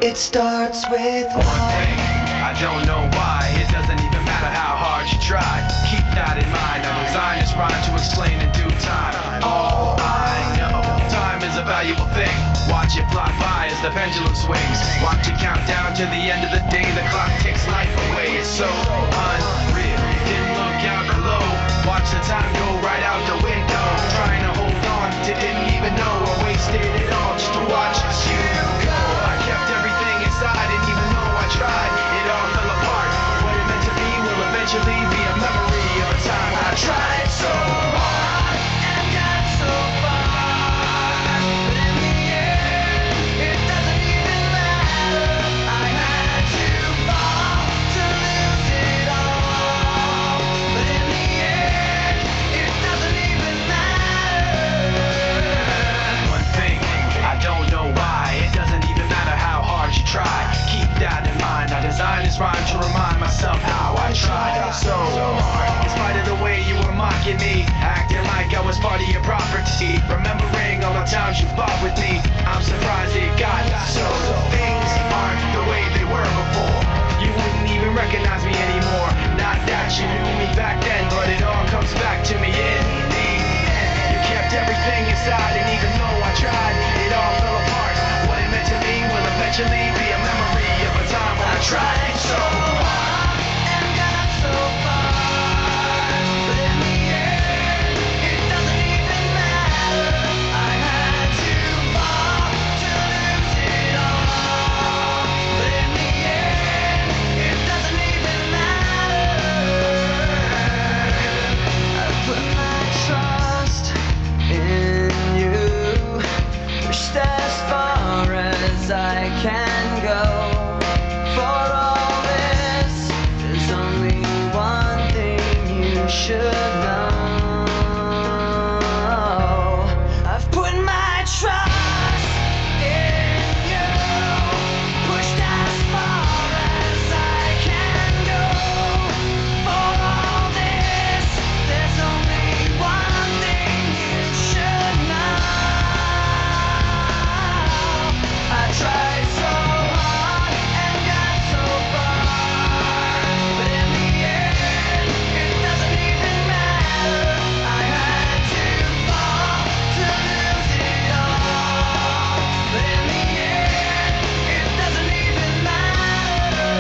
It starts with one thing. I don't know why. It doesn't even matter how hard you try. Keep that in mind. I designed this rhyme to explain in due time. All I know, time is a valuable thing. Watch it fly by as the pendulum swings. Watch it count down to the end of the day. The clock takes life away. It's so unreal. Didn't look out below. Watch the time go right out the window. Trying to hold on to didn't even know I wasted it all just to watch you go. I kept everything inside and even though I tried, it all fell apart. What it meant to be will eventually be a memory of a time I tried so hard and got so far. But in the end, it doesn't even matter. I had to fall to lose it all. But in the end, it doesn't even matter. One thing, I don't know why. It doesn't even matter how hard you try. Keep that in mind. I designed this rhyme to remind myself how I tried so hard. In spite of the way you were mocking me, acting like I was part of your property. Remembering all the times you fought with me, I'm surprised it got so. Things aren't the way they were before. You wouldn't even recognize me anymore. Not that you knew me back then, but it all comes back to me in the end. You kept everything inside, and even though I tried, it all fell apart. What it meant to me will eventually be a memory of a time when I tried so hard and got so far. But in the end, it doesn't even matter. I had to fall to lose it all. But in the end, it doesn't even matter. I put my trust in you, pushed as far as I can go. For all this, there's only one thing you should know. I've put my trust in you, pushed as far as I can go. For all this, there's only one thing you should know. I tried so hard and got so far, but in the end, it doesn't even matter. I had to fall to lose it all, but in the end, it doesn't even matter.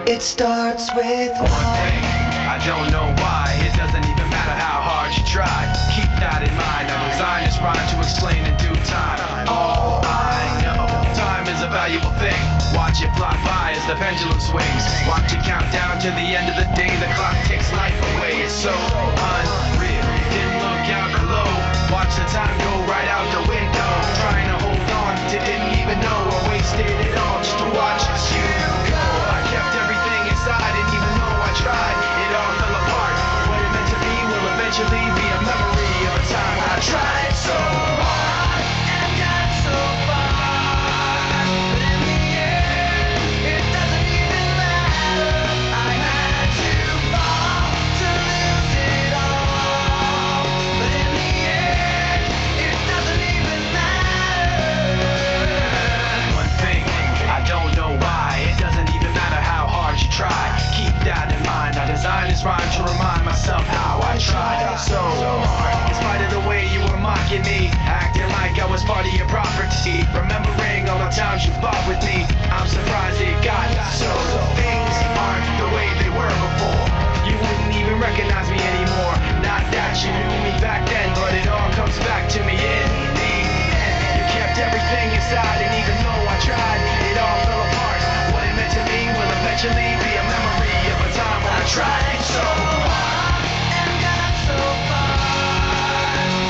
It starts with One thing, I don't know why. It doesn't even matter how hard you try. Keep that in mind. I designed this rhyme to explain in due time. All I know, time is a valuable thing. Watch it fly by as the pendulum swings. Watch it count down to the end of the day. The clock takes life away. It's so unreal. Didn't look out below. Watch the time go right out the window. Trying to hold on to didn't even know I wasted it all just to watch you go. I kept everything inside and even though I tried, it all fell apart. What it meant to be will eventually be a memory of a time I tried so hard and got so far. But in the end, it doesn't even matter. I had to fall to lose it all. But in the end, it doesn't even matter. I tried so hard and got so far. But in the end, it doesn't even matter. I had to fall to lose it all. But in the end, it doesn't even matter. I tried so hard and got so far. But in the end, it doesn't even matter. I had to fall to lose it all. But in the end, it doesn't even matter. One thing, I don't know why. It doesn't even matter how hard you try. Keep that in mind. I designed this rhyme to remind myself how I tried so hard. In spite of the way you were mocking me, acting like I was part of your property. Remembering all the times you fought with me, I'm surprised it got so. Things aren't the way they were before. You wouldn't even recognize me anymore. Not that you knew me back then, but it all comes back to me in the end. You kept everything inside, and even though I tried, it all fell apart. What it meant to me will eventually be a memory of a time when I tried so hard and got so far.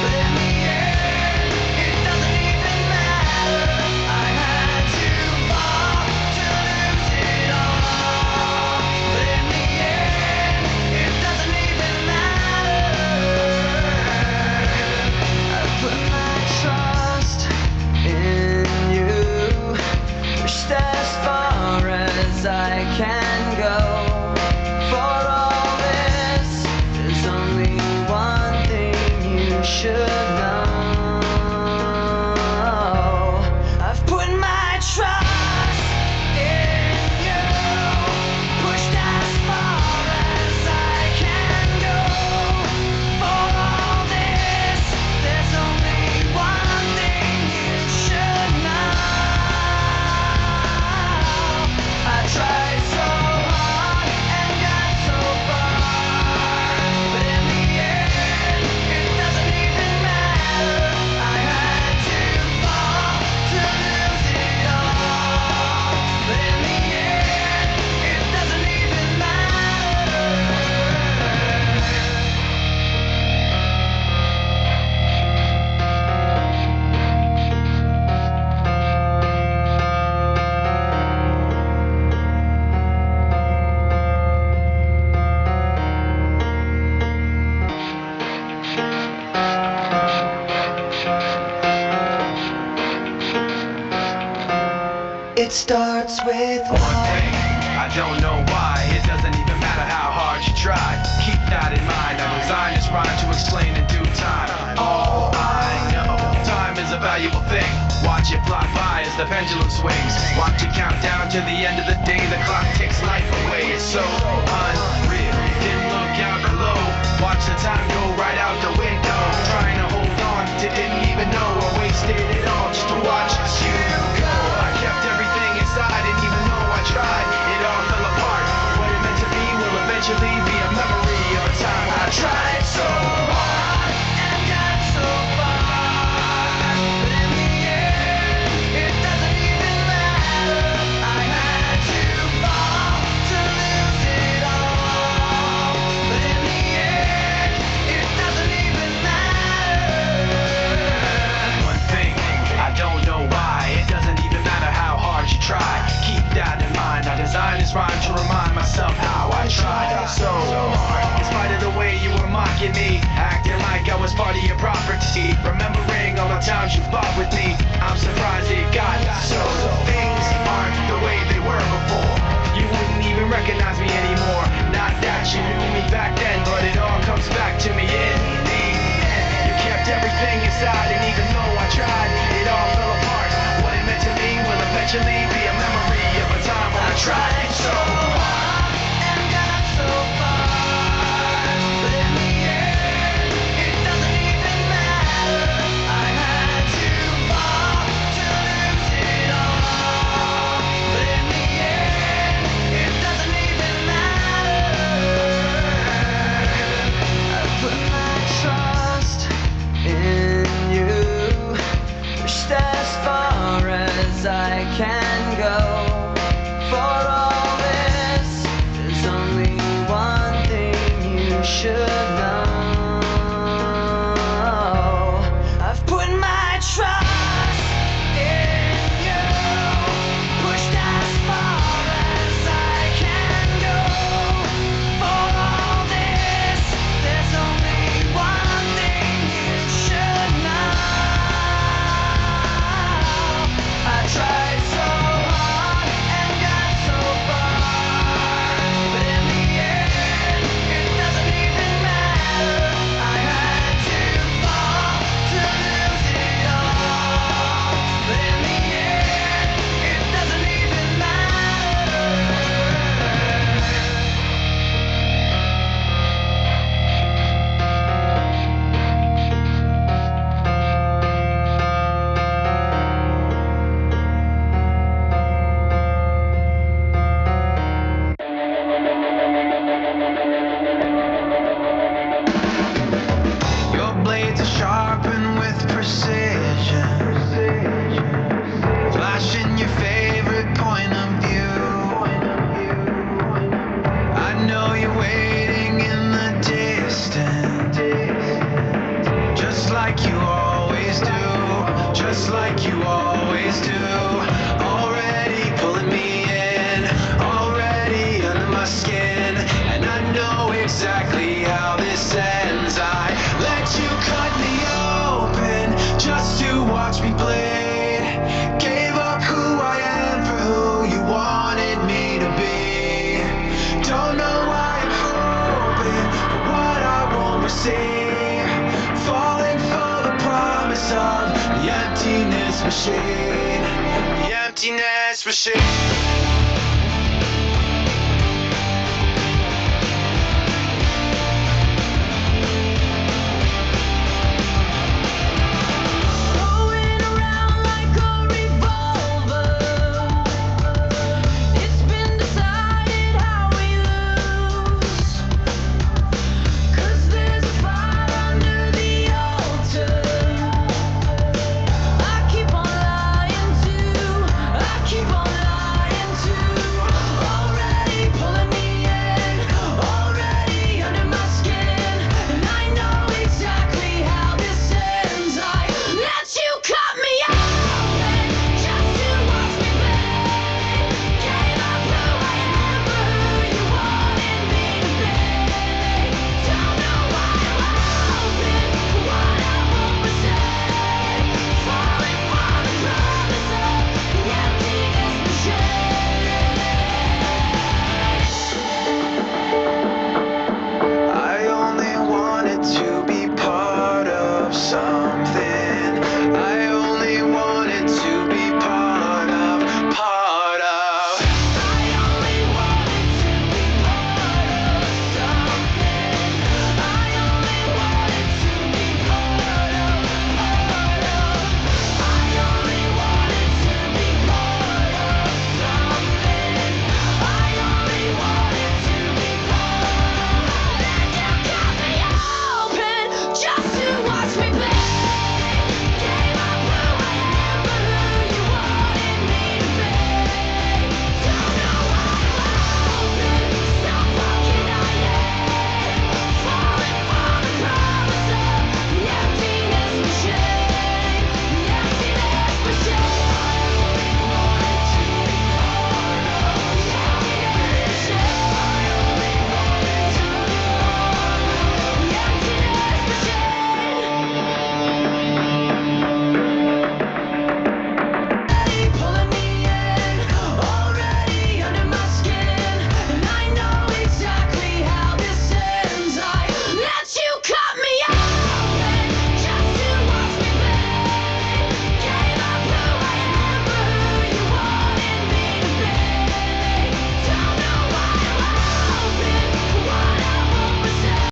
But in the end, it doesn't even matter. I had to fall to lose it all. But in the end, it doesn't even matter. It starts with One thing, I don't know why. It doesn't even matter how hard you try. Keep that in mind. I designed this rhyme to explain in due time. All I know, time is a valuable thing. Watch it fly by as the pendulum swings. Watch it count down to the end of the day. The clock takes life away. It's so unreal. Didn't look out below. Watch the time go right out the window. Trying to hold on to didn't even know I wasted it all just to watch you go. I kept everything inside, didn't even know I tried. It all fell apart. What it meant to be will eventually be a memory of a time I tried so hard and got so far. But in the end, it doesn't even matter. I had to fall to lose it all. But in the end, it doesn't even matter. One thing, I don't know why. It doesn't even matter how hard you try. Keep that in mind. I designed this rhyme to remind myself how I tried so hard. In spite of the way you were mocking me, acting like I was part of your property. Remembering all the times you fought with me, I'm surprised it got so. Things aren't the way they were before. You wouldn't even recognize me anymore. Not that you knew me back then, but it all comes back to me in the end. You kept everything inside, and even though I tried, it all fell apart. What it meant to me will eventually be a memory of a time when I tried so hard and got so far. But in the end, it doesn't even matter. I had to fall to lose it all. But in the end, it doesn't even matter. I put my trust in you, pushed as far as I can go. For all this, there's only one thing you should know. I've put my trust in you, pushed as far as I can go. For all this, there's only one thing you should know. I tried so hard and got so far, but in the end, it doesn't even matter. I had to fall to lose it all, but in the end, it doesn't even matter. Your blades are sharpened with precision, flashing your favorite point of view. I know you're waiting in the distance, just like you always do, just like you always do. Already pulling me in, already under my skin, and I know exactly how this ends. I let you cut me open just to watch me bleed. Gave up who I am for who you wanted me to be. Don't know why I'm hoping for what I won't receive. Falling for the promise of the emptiness machine. The emptiness machine. Going around like a revolver. It's been decided how we lose. 'Cause there's a fire under the altar. I keep on lying to. I keep on lying to. of something.